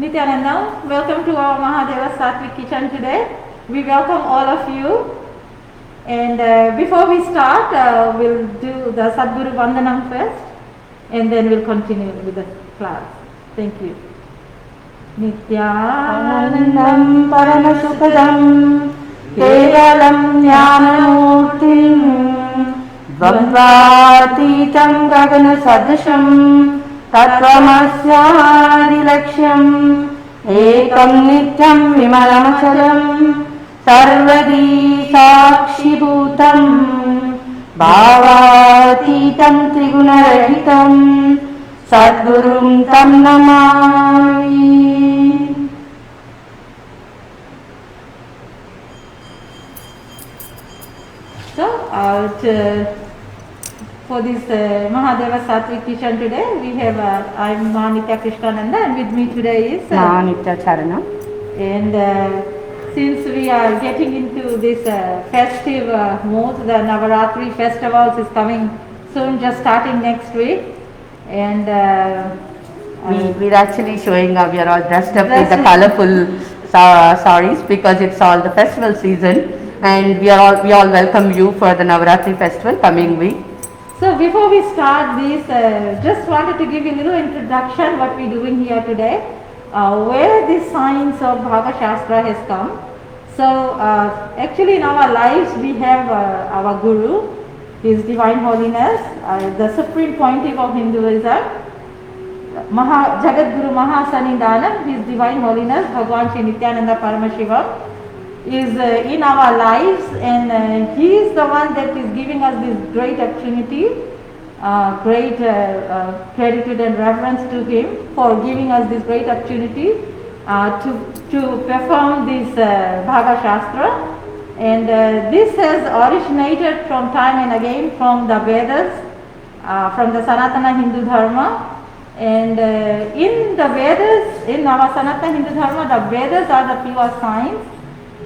Nityananda, welcome to our Mahadeva Sattvic kitchen today. We welcome all of you. And before we start, we'll do the Sadguru Vandanam first, and then we'll continue with the class. Thank you. Nityanandam Paramasukadam Kevalam Jnanamurtim Dvandvatitam Gagana Sadasham Tattvamasyaadilaksham Ekam Nityam Vimalamachalam Sarvadi Sakshibhutam Bhavatitam Trigunarahitam Sadgurum Tam Namami. So, for this Mahadeva Sattvic kitchen today, we have I'm Mahanitya Krishnananda, and with me today is Mahanitya Charana. And since we are getting into this festive mode, the Navaratri festivals is coming soon, just starting next week. And we're actually showing up, we are all dressed up with the colorful saris because it's all the festival season, and we all welcome you for the Navaratri festival coming week. So before we start this, just wanted to give you a little introduction what we're doing here today, where the science of Bhagavad Shastra has come. So actually in our lives we have our Guru, His Divine Holiness, the Supreme Pontiff of Hinduism, Jagat Guru Mahasanidhanam, His Divine Holiness, Bhagavan Shri Nityananda Paramashivam, is in our lives, and he is the one that is giving us this great opportunity, great gratitude and reverence to him for giving us this great opportunity to perform this Bhagavad Shastra. And this has originated from time and again from the Vedas, from the Sanatana Hindu Dharma. And in the Vedas, in our Sanatana Hindu Dharma, the Vedas are the pure science,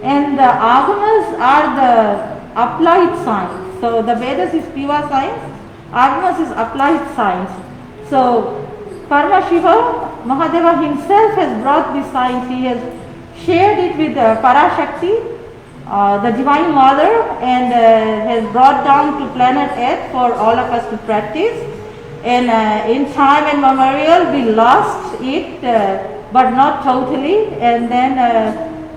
and the Agamas are the applied science. So the Vedas is pure science, Agamas is applied science. So Paramashiva, Mahadeva himself has brought this science. He has shared it with Parashakti, the Divine Mother, and has brought down to planet Earth for all of us to practice. And in time and memorial we lost it, but not totally. And then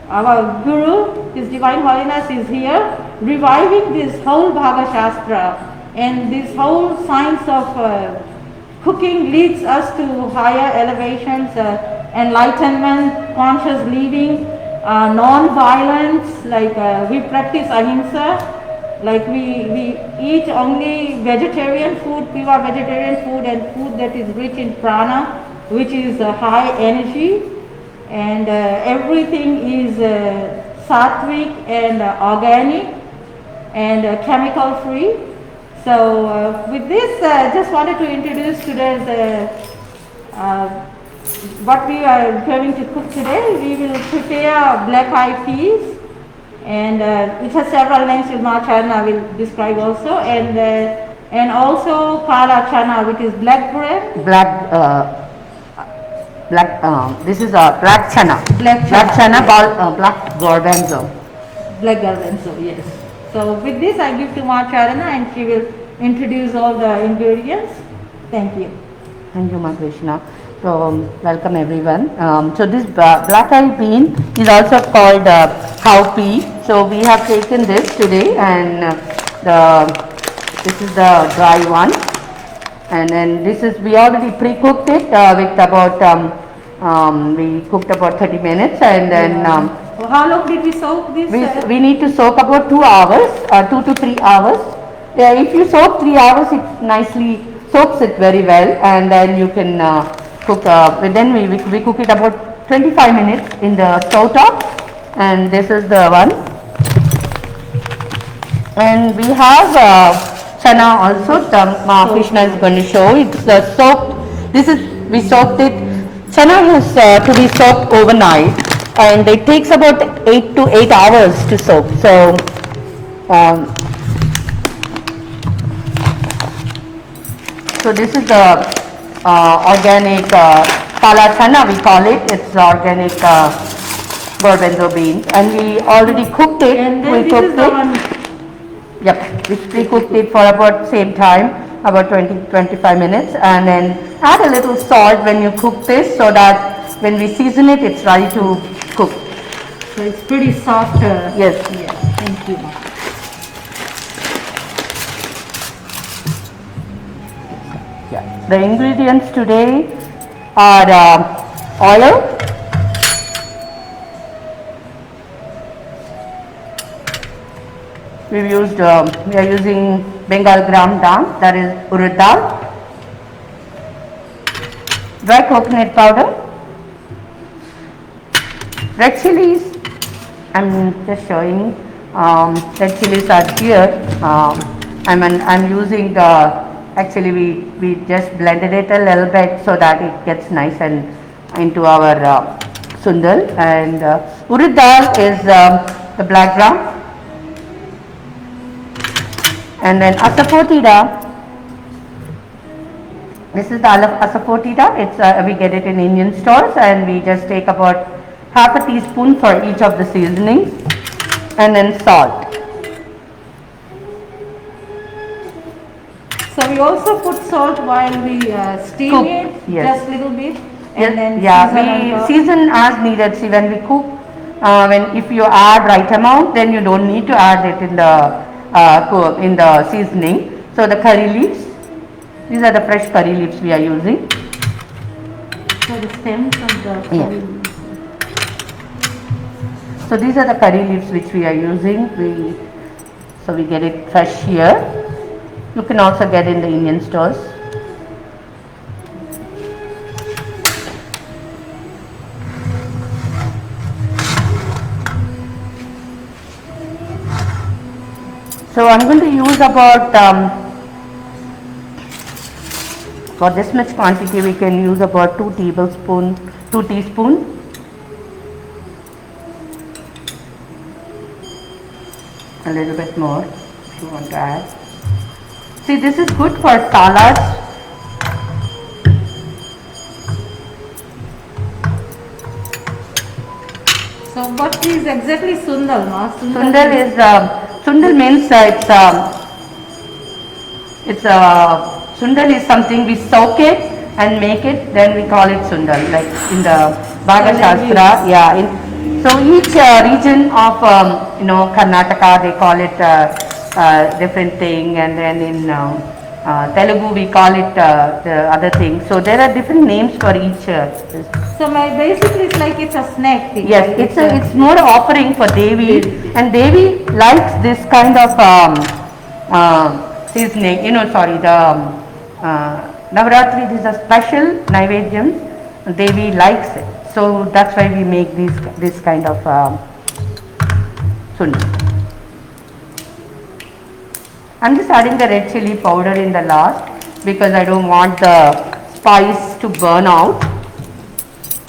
our Guru, His Divine Holiness, is here reviving this whole Bhagavad Shastra, and this whole science of cooking leads us to higher elevations, enlightenment, conscious living, non-violence, like we practice ahimsa, like we eat only vegetarian food, pure vegetarian food, and food that is rich in prana, which is high energy. And everything is sattvic and organic and chemical free. So with this, just wanted to introduce today's what we are going to cook today. We will prepare black eyed peas, and it has several names which Macharna will describe also, and also kala chana, which is black bread. This is a black chana. Black chana called black garbanzo. Black garbanzo, yes. So with this I give to Macharana, and she will introduce all the ingredients. Thank you. Thank you, Ma Krishna. So welcome everyone. So this black eyed bean is also called cow pea. So we have taken this today, and this is the dry one. And then this is, we already pre-cooked it with about, we cooked about 30 minutes, and then how long did we soak this? We need to soak about 2 hours, 2 to 3 hours. If you soak 3 hours, it nicely soaks it very well, and then you can cook, then we cook it about 25 minutes in the stove top. And this is the one. And we have chana also, Krishna is going to show. It's soaked, we soaked it. Chana has to be soaked overnight, and it takes about 8 to 8 hours to soak. So So this is the organic Kala chana we call it. It's organic garbanzo beans, and we already cooked it. And then We this is cooked the it. one. Yep, we cooked it for about same time, about 20-25 minutes, and then add a little salt when you cook this, so that when we season it, it's ready to cook. So it's pretty soft. Yes. Yeah. Thank you. Yeah. The ingredients today are oil, we are using Bengal gram dal, that is urad dal, dry coconut powder, red chilies. I'm just showing red chilies are here. I'm using the, actually we just blended it a little bit so that it gets nice and into our sundal. And urad dal is the black gram. And then asafoetida, this is the asafoetida. It's we get it in Indian stores, and we just take about half a teaspoon for each of the seasonings, and then salt. So we also put salt while we steam Cook, it, yes. just little bit, Yes, and then yeah, season on we top. season as needed. See, when we cook, if you add right amount, then you don't need to add it in the seasoning. So the curry leaves, these are the fresh curry leaves we are using. So the stems of the Yeah. curry. So these are the curry leaves which we are using. So we get it fresh here. You can also get in the Indian stores. So I'm going to use about, for this much quantity we can use about 2 teaspoons. A little bit more if you want to add. See, this is good for salads. So what is exactly sundal, ma? Sundal means sundal is something we soak it and make it, then we call it sundal, like in the Bhaga Shastra. Yeah. So each region of Karnataka, they call it different thing, and then in Telugu we call it the other thing. So there are different names for each. So basically it's like it's a snack thing. Yes, right? it's more offering for Devi, and Devi likes this kind of seasoning. The Navaratri, this is a special Naivedyam. Devi likes it, so that's why we make this kind of sundal. I'm just adding the red chili powder in the last because I don't want the spice to burn out.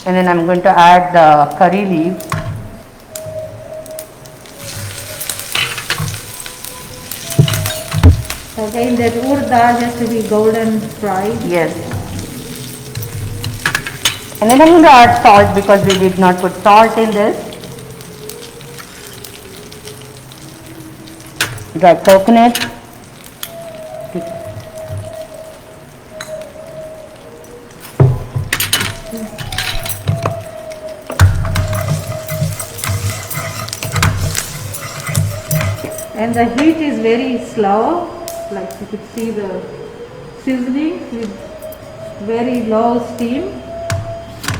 And then I'm going to add the curry leaves. Okay, that urad dal has to be golden fried. Yes. And then I'm going to add salt because we did not put salt in this. Dry coconut. And the heat is very slow, like you could see the sizzling with very low steam.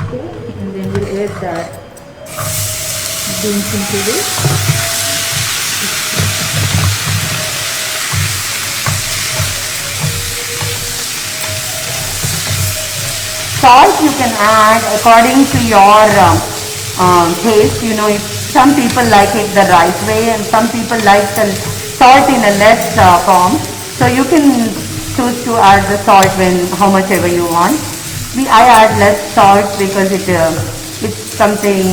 Okay. And then we'll add that beans into this. Salt you can add according to your taste. If some people like it the right way, and some people like the salt in a less form. So you can choose to add the salt how much ever you want. I add less salt because it's something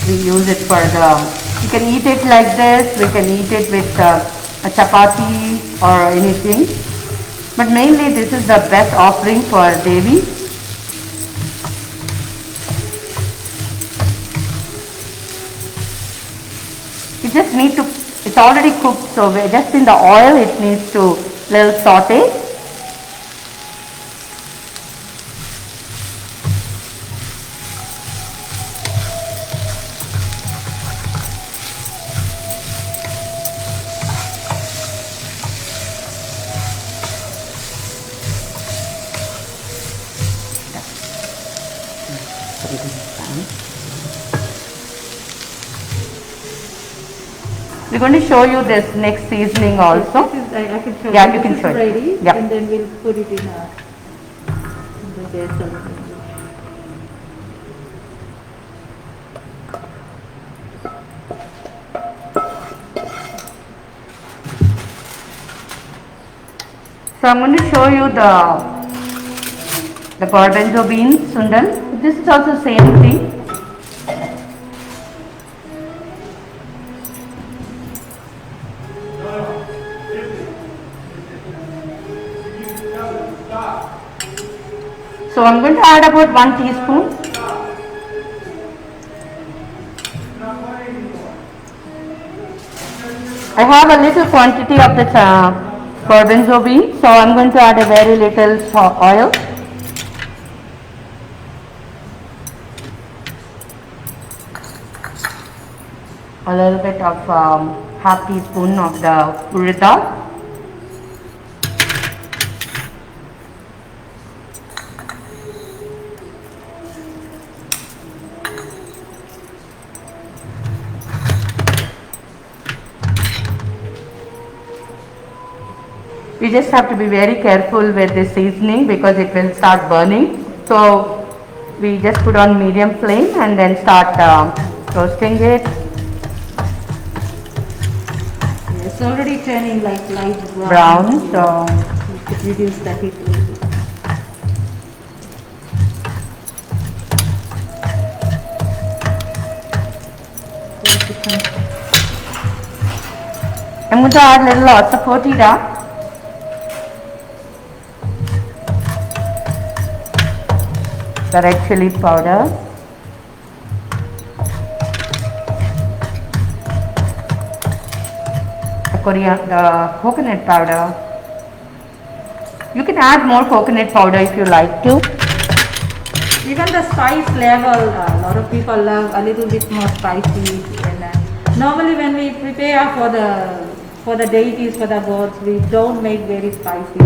we use it for you can eat it like this. We can eat it with a chapati or anything. But mainly this is the best offering for Devi. it's already cooked, so just in the oil it needs to little saute. We're going to show you this next seasoning also. This is, I can show Yeah, you. you can This show is it. ready, Yeah. and then we'll put it in the vessel. So I'm going to show you the garbanzo bean sundan. This is also same thing. So I'm going to add about 1 teaspoon. I have a little quantity of the garbanzo bean, so I'm going to add a very little oil. A little bit of half teaspoon of the urad dal. You just have to be very careful with this seasoning because it will start burning. So we just put on medium flame and then start roasting it. It's already turning like light Brown, so you could reduce the heat a little bit. I'm going to add a little asafoetida. The red chili powder. The coconut powder. You can add more coconut powder if you like to. Even the spice level, a lot of people love a little bit more spicy. And normally when we prepare for the deities, for the gods, we don't make very spicy.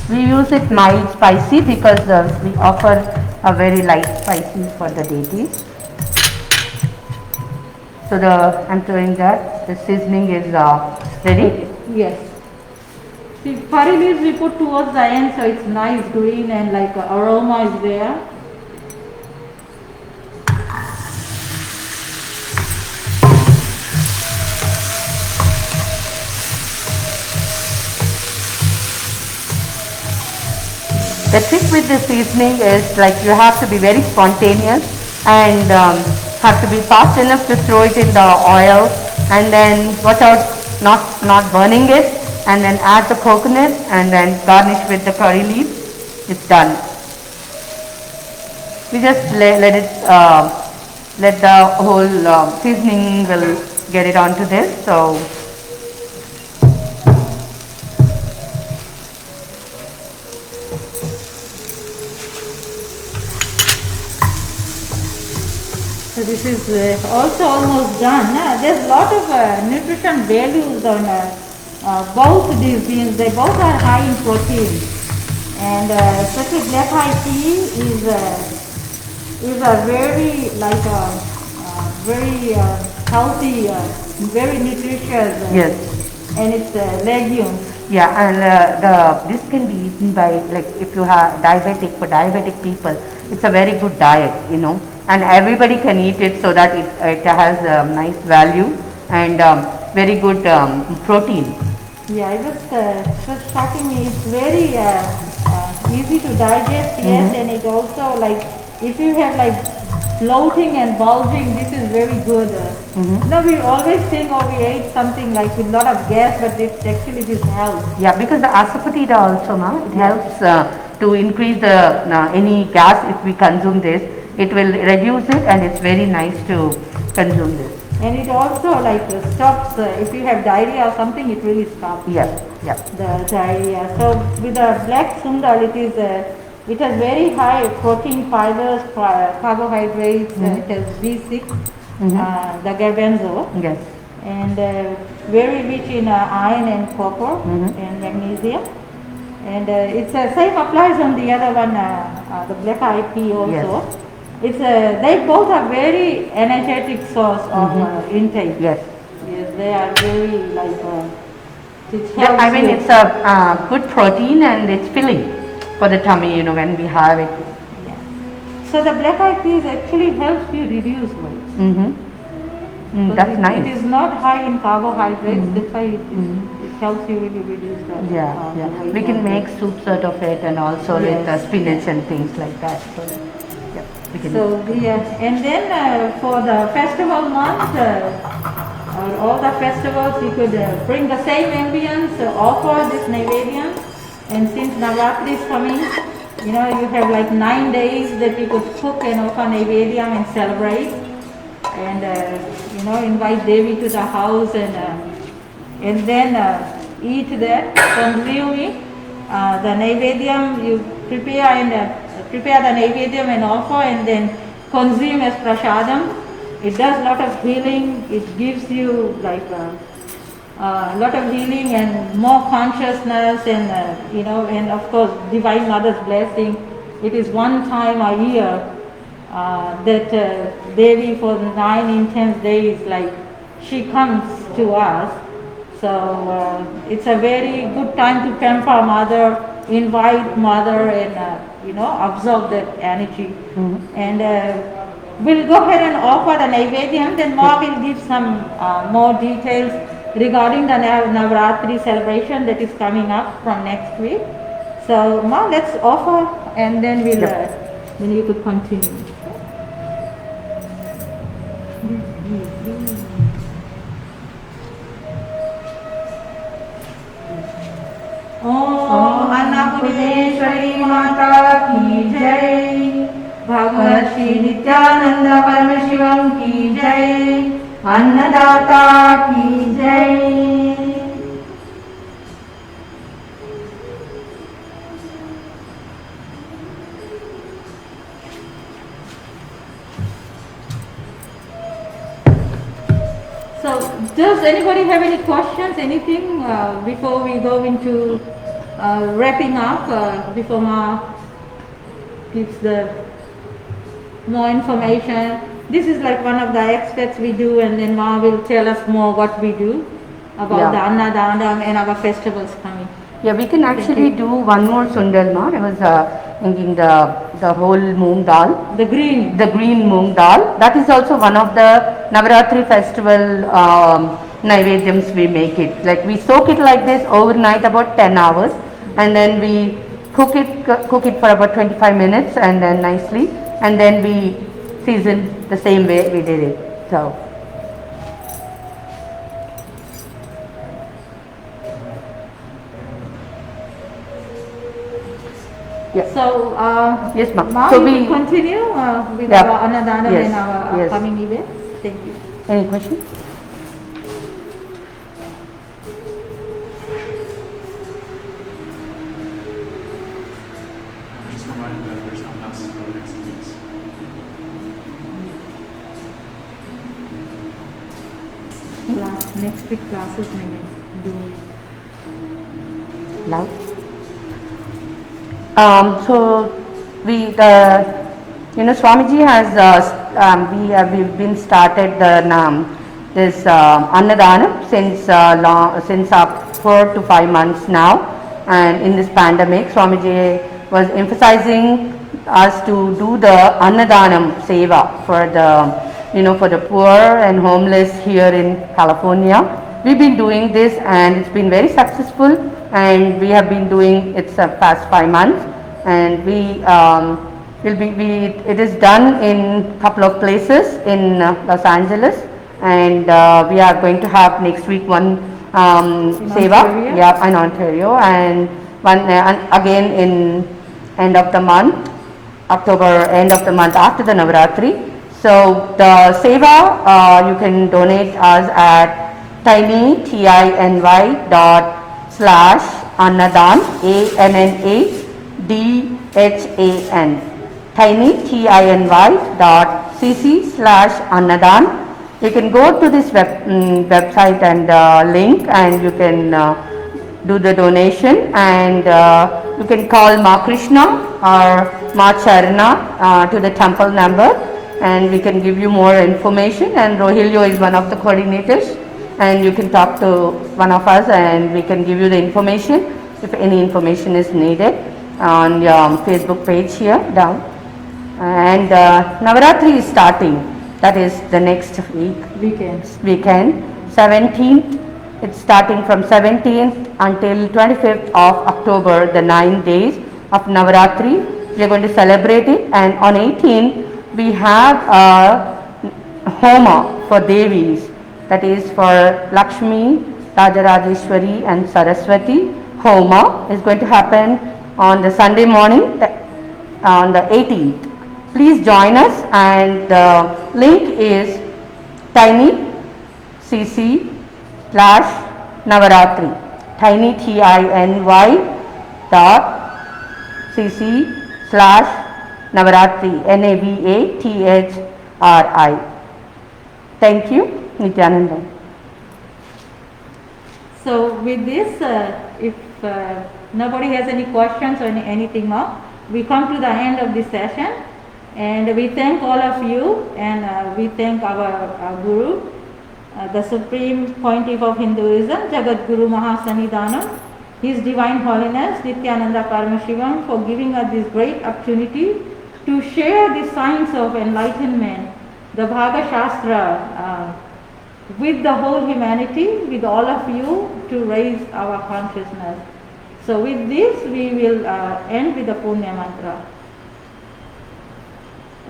We use it mild spicy because we offer a very light spicy for the deities. So I'm showing that the seasoning is ready. Yes. See, curry leaves we put towards the end, so it's nice green and like aroma is there. The trick with the seasoning is like you have to be very spontaneous and have to be fast enough to throw it in the oil and then watch out not burning it, and then add the coconut and then garnish with the curry leaf. It's done. We just let the whole seasoning will get it onto this. So So this is also almost done. There's a lot of nutrition values on both these beans. They both are high in protein, and such a black eye pea is a very like very healthy, very nutritious. yes. And it's legumes. Yeah, and this can be eaten by, like, if you have for diabetic people, it's a very good diet, and everybody can eat it, so that it has a nice value and very good protein. Yeah, it was just shocking me. It's very easy to digest, yes, and it also like if you have like bloating and bulging, this is very good. We always think, oh, we ate something like with a lot of gas, but it actually this helps. Yeah, because the asafoetida also, it helps to increase the any gas if we consume this. It will reduce it, and it's very nice to consume this. And it also like stops, if you have diarrhea or something, it really stops Yeah. the diarrhea. So with the black sundal, it has very high protein, fibers, carbohydrates, it has B6, the garbanzo, Yes. and very rich in iron and copper and magnesium. And it's same applies on the other one, the black eye pea also. Yes. It's they both are very energetic source of intake. Yes. Yes, they are very like. It Yeah, I helps mean, you. it's a good protein and it's filling for the tummy, you know, when we have it. Yeah. So the black eye peas actually helps you reduce weight. So That's it nice. is not high in carbohydrates. That's why it helps you really reduce the Yeah, the weight We can of make it. soups out of it and also with Yes. spinach and things like that. So, yeah, we can. So and then for the festival month, or all the festivals, you could bring the same ambience, offer this Naivedyam, and since Navratri is coming, you know, you have like 9 days that you could cook and offer Naivedyam and celebrate, and you know, invite Devi to the house and then eat that, consume it. The Naivedyam you prepare prepare the Naivedyam and offer, and then consume as prasadam. It does lot of healing. It gives you like a lot of healing and more consciousness, and you know, and of course Divine Mother's blessing. It is one time a year that Devi for 9 intense days, like she comes to us. So it's a very good time to pamper Mother, invite Mother, and you know, absorb that energy. And we'll go ahead and offer the Naivedyam. Then Ma will give some more details regarding the Navratri celebration that is coming up from next week. So Ma, let's offer, and then we'll then you could continue. ओम अन्नपूर्णेश्वरी माता की जय, भगवत श्री नित्यानंद परम शिवम की जय, अन्नदाता की जय. So, does anybody have any questions, anything before we go into wrapping up, before Ma gives the more information? This is like one of the aspects we do, and then Ma will tell us more what we do about the Annadanam and our festivals coming. Yeah, we can actually do one more sundal, Ma. I was thinking the whole moong dal. The green. The green moong dal. That is also one of the Navaratri festival Naivedyams we make it. Like we soak it like this overnight about 10 hours, and then we cook it for about 25 minutes, and then nicely, and then we season the same way we did it. So. Yeah. So, yes, ma'am. Ma, So you we can continue with Yeah. our Annadanam Yes, and our yes. upcoming events. Thank you. Any questions? Just reminding that there's no classes for the next 2 weeks. Next week classes maybe do. Loud. So Swamiji has we've been started this Annadanam since 4 to 5 months now, and in this pandemic Swamiji was emphasizing us to do the Annadanam Seva for the poor and homeless here in California. We've been doing this and it's been very successful, and we have been doing it the past 5 months, and it is done in couple of places in Los Angeles, and we are going to have next week one Seva, Ontario? in Ontario, and one again in end of the month, October, end of the month after the Navaratri. So the seva you can donate us at tiny.slash/annadan ANNADHAN tiny.cc/annadan. You can go to this website and link, and you can do the donation, and you can call Ma Krishna or Ma Charna to the temple number, and we can give you more information. And Rohilio is one of the coordinators, and you can talk to one of us and we can give you the information if any information is needed on your Facebook page here down. And Navaratri is starting, that is the next weekend 17th. It's starting from 17th until 25th of October, the 9 days of Navaratri. We are going to celebrate it, and on 18th we have a Homa for Devis, that is for Lakshmi, Rajarajeshwari and Saraswati. Homa is going to happen on the Sunday morning on the 18th. Please join us, and the link is tiny.cc/Navaratri, tiny.cc/Navaratri, NAVATHRI. Thank you, Nityananda. So with this, if nobody has any questions or anything more, we come to the end of this session, and we thank all of you, and we thank our Guru, the Supreme Pontiff of Hinduism, Jagat Guru Mahasanidhanam, His Divine Holiness Nityananda Paramashivam, for giving us this great opportunity to share the science of enlightenment, the Bhaga Shastra, with the whole humanity, with all of you, to raise our consciousness. So with this, we will end with the Punya Mantra.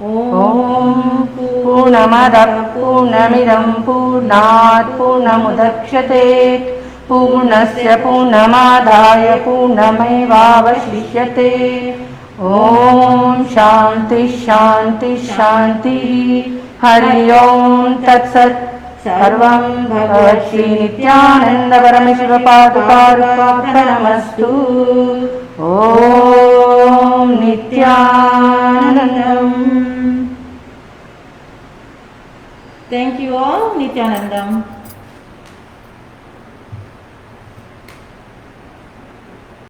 Om Purnamada Purnamidam Purnat Purnamudachyate Purnasya Purnamadaya Purnamevavashishyate. Om Shanti Shanti Shanti. Hari Om Tat Sat. Sarvam Bhagavad Shri Nityananda Paramashiva Padukarupapranamastu. Om Nityanandam. Thank you all, Nityanandam.